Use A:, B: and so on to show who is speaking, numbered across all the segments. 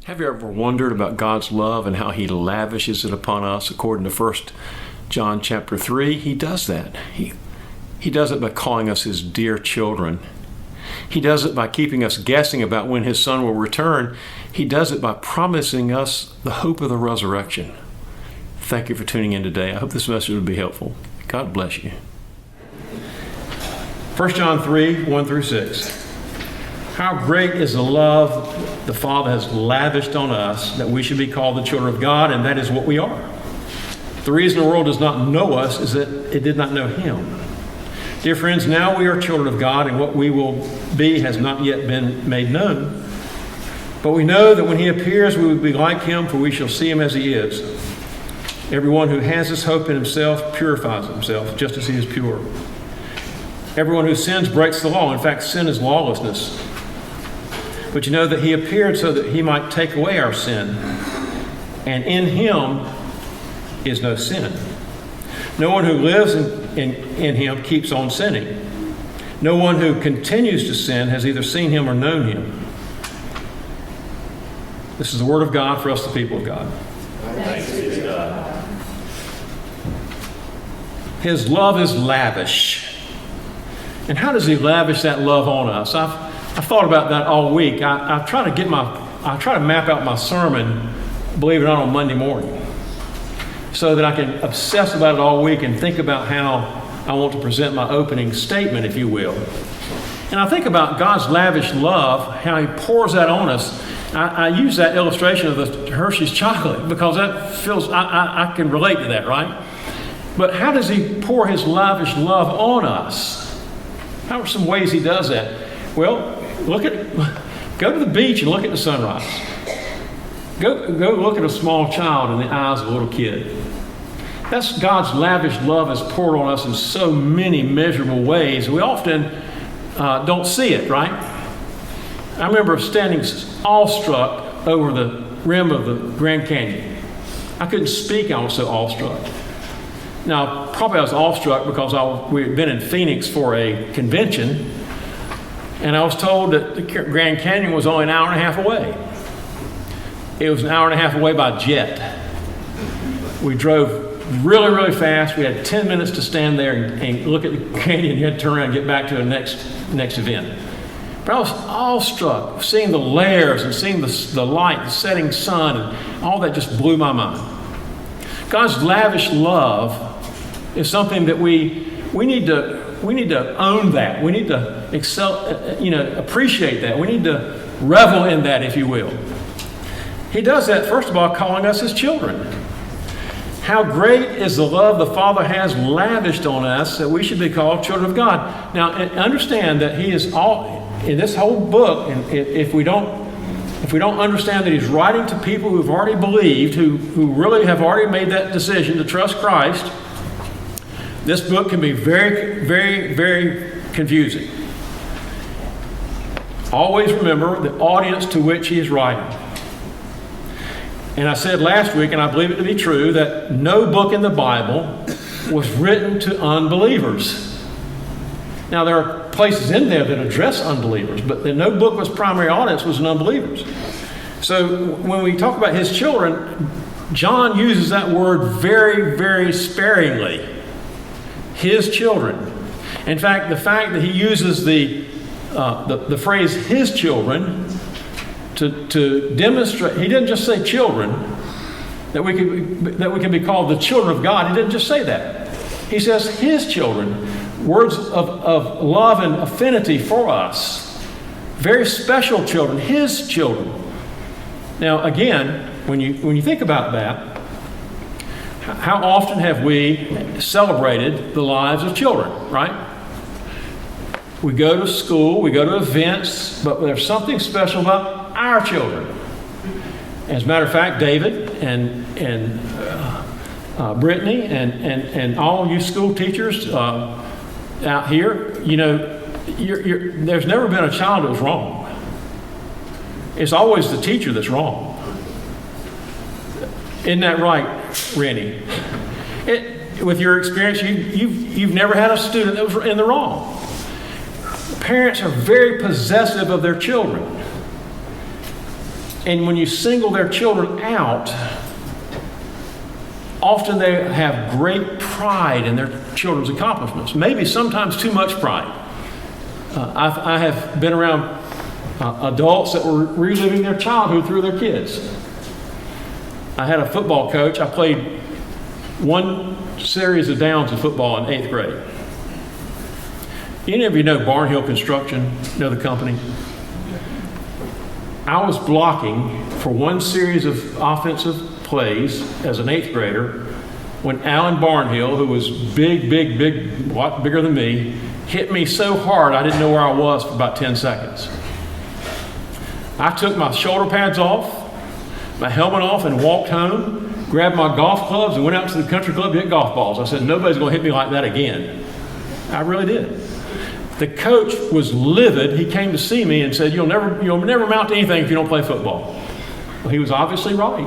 A: Have you ever wondered about God's love and how He lavishes it upon us? According to 1 John chapter 3, He does that. He does it by calling us His dear children. He does it by keeping us guessing about when His Son will return. He does it by promising us the hope of the resurrection. Thank you for tuning in today. I hope this message will be helpful. God bless you. 1 John 3, 1 through 6. How great is the love the Father has lavished on us that we should be called the children of God, and that is what we are. The reason the world does not know us is that it did not know Him. Dear friends, now we are children of God, and what we will be has not yet been made known. But we know that when He appears, we will be like Him, for we shall see Him as He is. Everyone who has this hope in himself purifies himself, just as He is pure. Everyone who sins breaks the law. In fact, sin is lawlessness. But you know that He appeared so that He might take away our sin. And in Him is no sin. No one who lives in Him keeps on sinning. No one who continues to sin has either seen Him or known Him. This is the word of God for us, the people of God.
B: Thanks be to God.
A: His love is lavish. And how does He lavish that love on us? I've thought about that all week. I try to map out my sermon, believe it or not, on Monday morning, so that I can obsess about it all week and think about how I want to present my opening statement, if you will. And I think about God's lavish love, how He pours that on us. I use that illustration of the Hershey's chocolate because that feels, I can relate to that, right? But how does He pour His lavish love on us? How are some ways He does that? Well, go to the beach and look at the sunrise. Go look at a small child in the eyes of a little kid. That's God's lavish love is poured on us in so many measurable ways. We often don't see it, right? I remember standing awestruck over the rim of the Grand Canyon. I couldn't speak, I was so awestruck. Now, probably I was awestruck because we had been in Phoenix for a convention, and I was told that the Grand Canyon was only an hour and a half away. It was an hour and a half away by jet. We drove really, really fast. We had 10 minutes to stand there and look at the canyon. You had to turn around and get back to the next event. But I was awestruck, seeing the layers and seeing the light, the setting sun, and all that just blew my mind. God's lavish love is something that we need to own that. We need to appreciate that. We need to revel in that, if you will. He does that, first of all, calling us His children. How great is the love the Father has lavished on us that we should be called children of God. Now, understand that He is all in this whole book, and if we don't understand that He's writing to people who've already believed, who really have already made that decision to trust Christ, this book can be very, very, very confusing. Always remember the audience to which He is writing. And I said last week, and I believe it to be true, that no book in the Bible was written to unbelievers. Now, there are places in there that address unbelievers, but no book was primary audience was unbelievers. So when we talk about His children, John uses that word very, very sparingly. His children. In fact, the fact that he uses the phrase "His children" to demonstrate, he didn't just say children, that we can be called the children of God. He didn't just say that. He says His children, words of love and affinity for us. Very special children, His children. Now, again, when you think about that, how often have we celebrated the lives of children, right? We go to school, we go to events, but there's something special about our children. As a matter of fact, David and Brittany and all you school teachers out here, there's never been a child that was wrong. It's always the teacher that's wrong. Isn't that right, Rennie? With your experience, you've never had a student that was in the wrong. Parents are very possessive of their children. And when you single their children out, often they have great pride in their children's accomplishments, maybe sometimes too much pride. I have been around adults that were reliving their childhood through their kids. I had a football coach. I played one series of downs of football in 8th grade. Any of you know Barnhill Construction, know the company? I was blocking for one series of offensive plays as an 8th grader when Alan Barnhill, who was big, a lot bigger than me, hit me so hard I didn't know where I was for about 10 seconds. I took my shoulder pads off, my helmet off, and walked home, grabbed my golf clubs, and went out to the country club to hit golf balls. I said, nobody's going to hit me like that again. I really did. The coach was livid. He came to see me and said, you'll never amount to anything if you don't play football. Well, he was obviously right.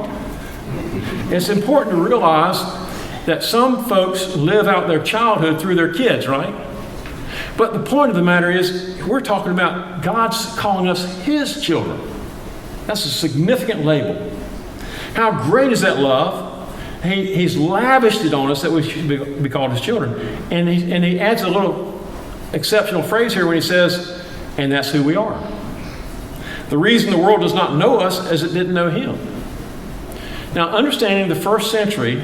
A: It's important to realize that some folks live out their childhood through their kids, right? But the point of the matter is, we're talking about God's calling us His children. That's a significant label. How great is that love? He's lavished it on us that we should be called His children. And he adds a little exceptional phrase here when he says, and that's who we are. The reason the world does not know us is it didn't know Him. Now, understanding the first century,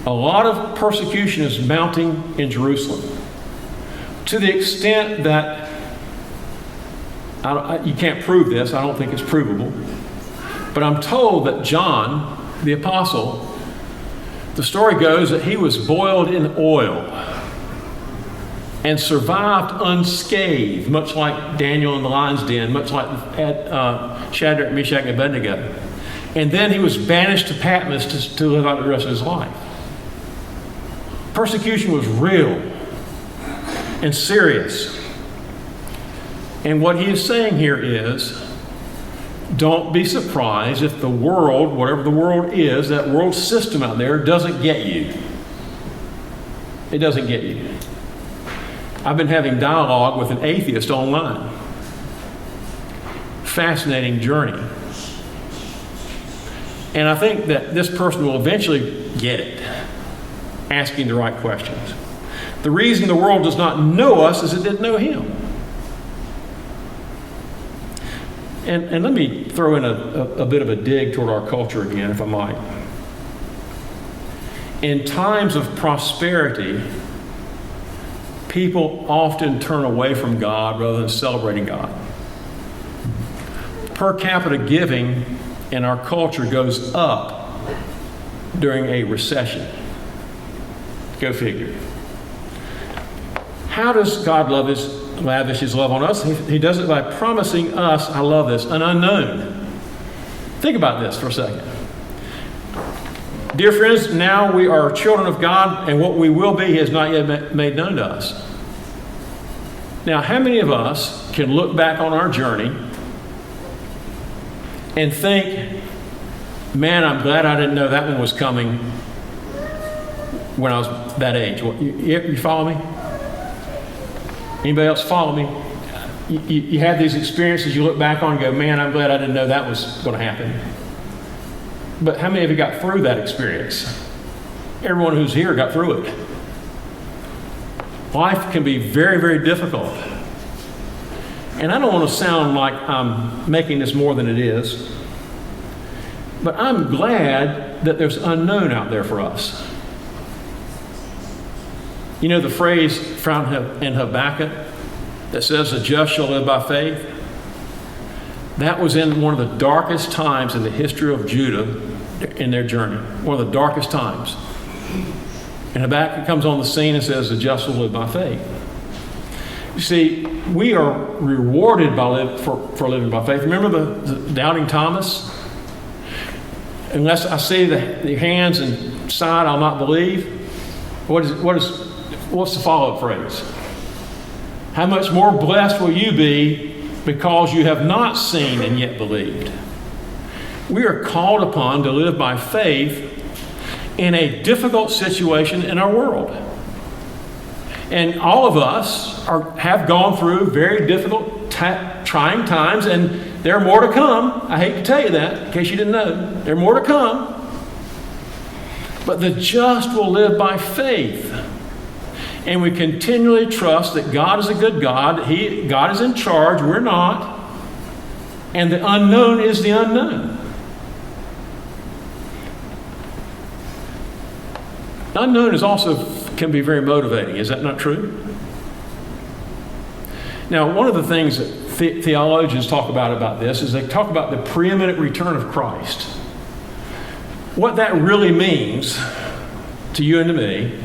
A: a lot of persecution is mounting in Jerusalem, to the extent that you can't prove this. I don't think it's provable. But I'm told that John, the apostle, the story goes that he was boiled in oil and survived unscathed, much like Daniel in the lion's den, much like Shadrach, Meshach, and Abednego. And then he was banished to Patmos to live out the rest of his life. Persecution was real and serious. And what he is saying here is, don't be surprised if the world, whatever the world is, that world system out there doesn't get you. It doesn't get you. I've been having dialogue with an atheist online. Fascinating journey. And I think that this person will eventually get it, asking the right questions. The reason the world does not know us is it didn't know Him. And let me throw in a bit of a dig toward our culture again, if I might. In times of prosperity, people often turn away from God rather than celebrating God. Per capita giving in our culture goes up during a recession. Go figure. How does God lavish His love on us? He does it by promising us, I love this, an unknown. Think about this for a second. Dear friends, now we are children of God, and what we will be has not yet made known to us. Now, how many of us can look back on our journey and think, man, I'm glad I didn't know that one was coming when I was that age? You follow me? Anybody else follow me? You have these experiences you look back on and go, man, I'm glad I didn't know that was going to happen. But how many of you got through that experience? Everyone who's here got through it. Life can be very, very difficult. And I don't want to sound like I'm making this more than it is, but I'm glad that there's unknown out there for us. You know the phrase found in Habakkuk that says, the just shall live by faith? That was in one of the darkest times in the history of Judah in their journey. One of the darkest times. And Habakkuk comes on the scene and says, the just will live by faith. You see, we are rewarded for living by faith. Remember the doubting Thomas? Unless I see the hands and side, I'll not believe. What's the follow-up phrase? How much more blessed will you be because you have not seen and yet believed? We are called upon to live by faith in a difficult situation in our world. And all of us have gone through very difficult trying times, and there are more to come. I hate to tell you that, in case you didn't know. There are more to come. But the just will live by faith. And we continually trust that God is a good God. God is in charge. We're not. And the unknown is the unknown. The unknown is also can be very motivating. Is that not true? Now, one of the things that theologians talk about this is they talk about the preeminent return of Christ. What that really means to you and to me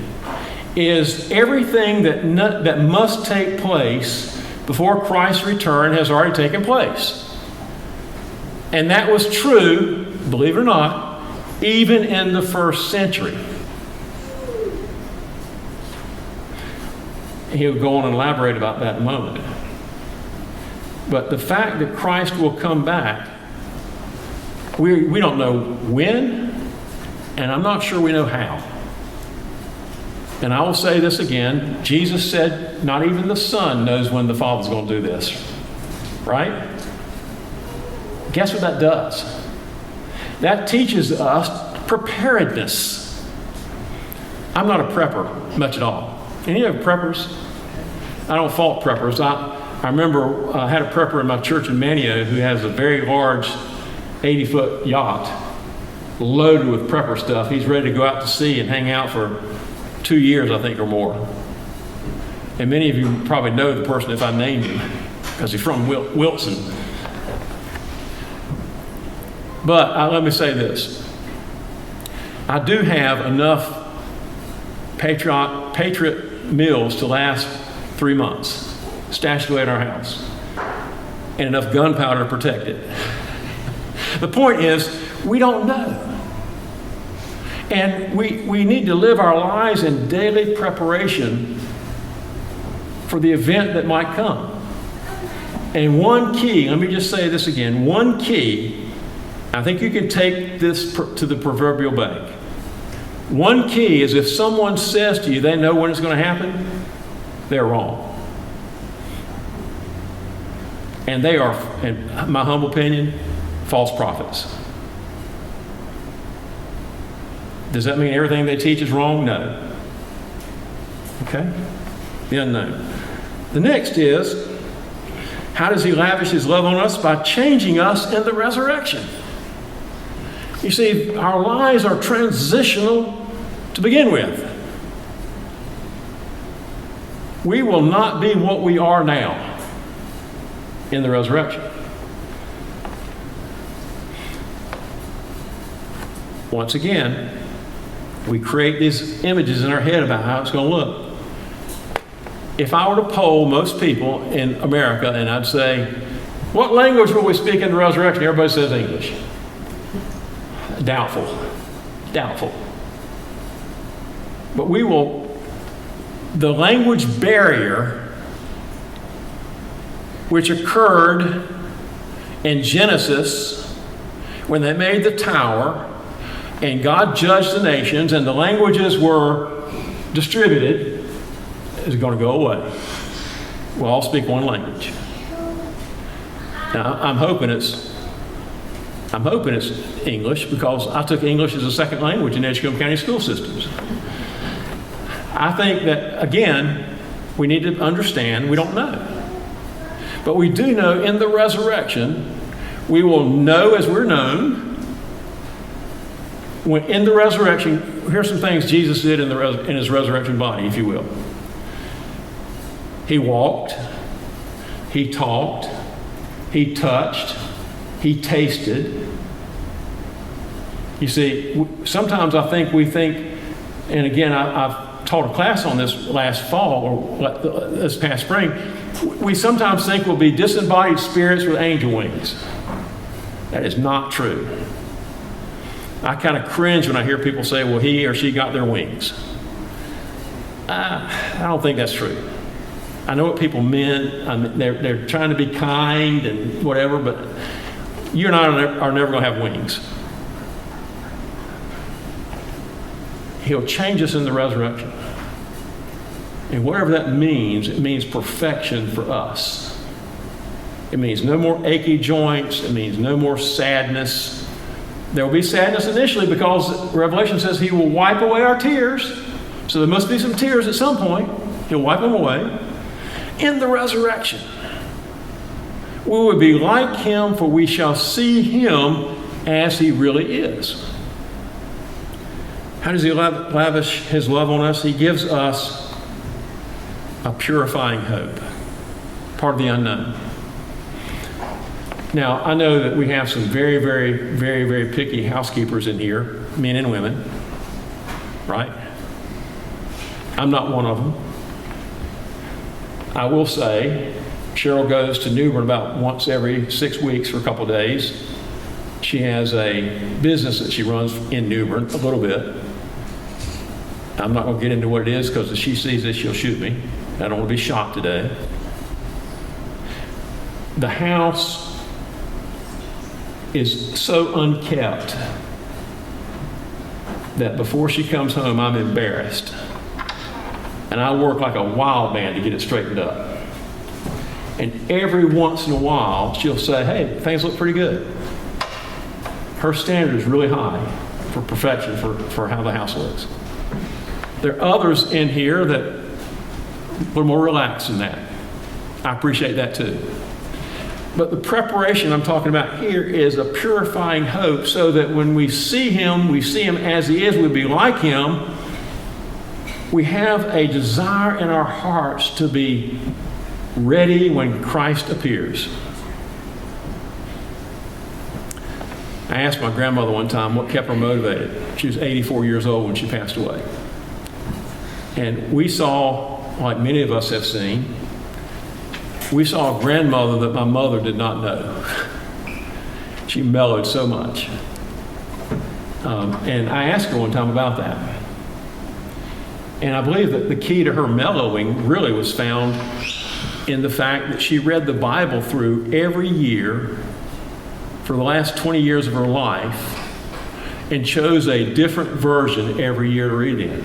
A: is everything that must take place before Christ's return has already taken place. And that was true, believe it or not, even in the first century. He'll go on and elaborate about that in a moment. But the fact that Christ will come back, we don't know when, and I'm not sure we know how. And I will say this again. Jesus said, not even the Son knows when the Father's going to do this. Right? Guess what that does? That teaches us preparedness. I'm not a prepper much at all. Any of you preppers? I don't fault preppers. I remember I had a prepper in my church in Manio who has a very large 80-foot yacht loaded with prepper stuff. He's ready to go out to sea and hang out for 2 years, I think, or more. And many of you probably know the person if I named him, because he's from Wilson. But let me say this. I do have enough Patriot meals to last 3 months, stashed away at our house, and enough gunpowder to protect it. The point is, we don't know. And we need to live our lives in daily preparation for the event that might come. And one key, let me just say this again, one key, I think you can take this to the proverbial bank. One key is if someone says to you they know when it's going to happen, they're wrong. And they are, in my humble opinion, false prophets. Does that mean everything they teach is wrong? No. Okay? The unknown. The next is, how does he lavish his love on us? By changing us in the resurrection. You see, our lives are transitional to begin with. We will not be what we are now in the resurrection. Once again, we create these images in our head about how it's going to look. If I were to poll most people in America and I'd say, what language will we speak in the resurrection? Everybody says English. Doubtful. But the language barrier which occurred in Genesis when they made the tower and God judged the nations and the languages were distributed is going to go away. We'll all speak one language. Now, I'm hoping it's English, because I took English as a second language in Edgecombe County school systems. I think that, again, we need to understand we don't know. But we do know in the resurrection, we will know as we're known. When in the resurrection, here's some things Jesus did in his resurrection body, if you will. He walked, he talked, he touched, he tasted. You see, sometimes I think we think, and again, I've taught a class on this last fall or this past spring, we sometimes think we'll be disembodied spirits with angel wings. That is not true. I kind of cringe when I hear people say, well, he or she got their wings. I don't think that's true. I know what people meant. I mean, they're trying to be kind and whatever, but you and I are never going to have wings. He'll change us in the resurrection. And whatever that means, it means perfection for us. It means no more achy joints. It means no more sadness. There will be sadness initially because Revelation says he will wipe away our tears. So there must be some tears at some point. He'll wipe them away. In the resurrection, we will be like him, for we shall see him as he really is. How does he lavish his love on us? He gives us a purifying hope, part of the unknown. Now, I know that we have some very, very, very, very picky housekeepers in here, men and women, right? I'm not one of them. I will say, Cheryl goes to New Bern about once every 6 weeks for a couple of days. She has a business that she runs in New Bern a little bit. I'm not going to get into what it is because if she sees this, she'll shoot me. I don't want to be shot today. The house is so unkept that before she comes home, I'm embarrassed. And I work like a wild man to get it straightened up. And every once in a while, she'll say, hey, things look pretty good. Her standard is really high for perfection, for how the house looks. There are others in here that are a little more relaxed than that. I appreciate that too. But the preparation I'm talking about here is a purifying hope so that when we see him as he is, we'll be like him. We have a desire in our hearts to be ready when Christ appears. I asked my grandmother one time what kept her motivated. She was 84 years old when she passed away. And we saw, like many of us have seen, we saw a grandmother that my mother did not know. She mellowed so much. And I asked her one time about that. And I believe that the key to her mellowing really was found in the fact that she read the Bible through every year for the last 20 years of her life and chose a different version every year to read in.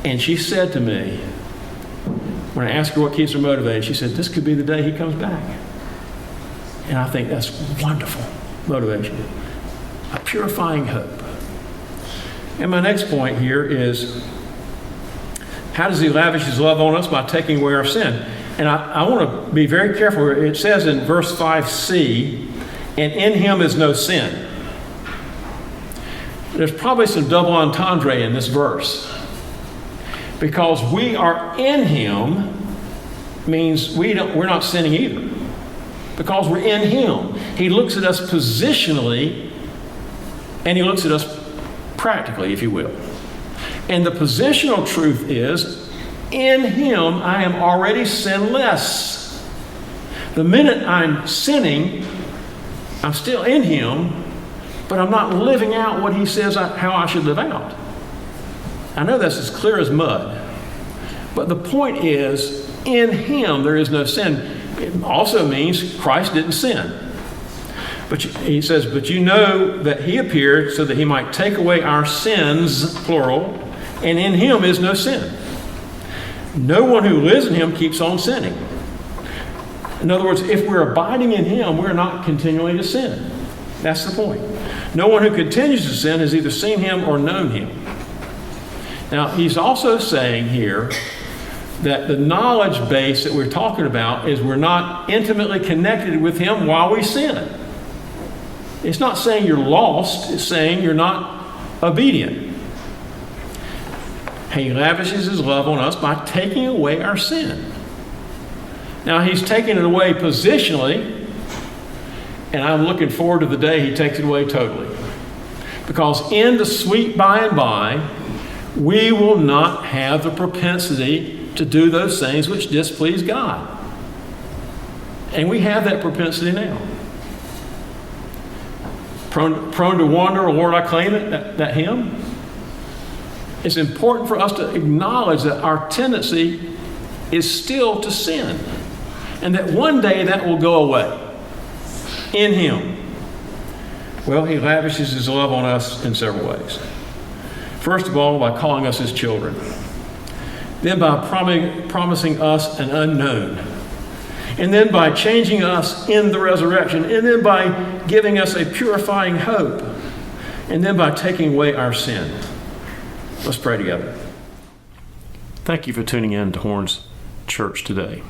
A: And she said to me, when I asked her what keeps her motivated, she said, this could be the day he comes back. And I think that's wonderful motivation. A purifying hope. And my next point here is, how does he lavish his love on us? By taking away our sin. And I want to be very careful. It says in verse 5c, and in him is no sin. There's probably some double entendre in this verse. Because we are in him means we're not sinning either. Because we're in him. He looks at us positionally and he looks at us practically, if you will. And the positional truth is, in him I am already sinless. The minute I'm sinning, I'm still in him, but I'm not living out what he says how I should live out. I know that's as clear as mud. But the point is, in him there is no sin. It also means Christ didn't sin. But he says, but you know that he appeared so that he might take away our sins, plural, and in him is no sin. No one who lives in him keeps on sinning. In other words, if we're abiding in him, we're not continuing to sin. That's the point. No one who continues to sin has either seen him or known him. Now, he's also saying here that the knowledge base that we're talking about is we're not intimately connected with him while we sin. It's not saying you're lost. It's saying you're not obedient. He lavishes his love on us by taking away our sin. Now, he's taking it away positionally, and I'm looking forward to the day he takes it away totally. Because in the sweet by and by, we will not have the propensity to do those things which displease God. And we have that propensity now. Prone to wander, oh Lord, I claim it, that hymn. It's important for us to acknowledge that our tendency is still to sin. And that one day that will go away in him. Well, he lavishes his love on us in several ways. First of all, by calling us his children. Then by promising us an unknown. and then by changing us in the resurrection, and then by giving us a purifying hope, and then by taking away our sin. Let's pray together. Thank you for tuning in to Horns Church today.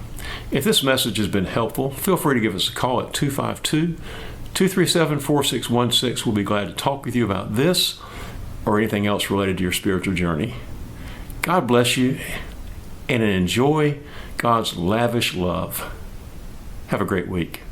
A: If this message has been helpful, feel free to give us a call at 252-237-4616. We'll be glad to talk with you about this or anything else related to your spiritual journey. God bless you and enjoy God's lavish love. Have a great week.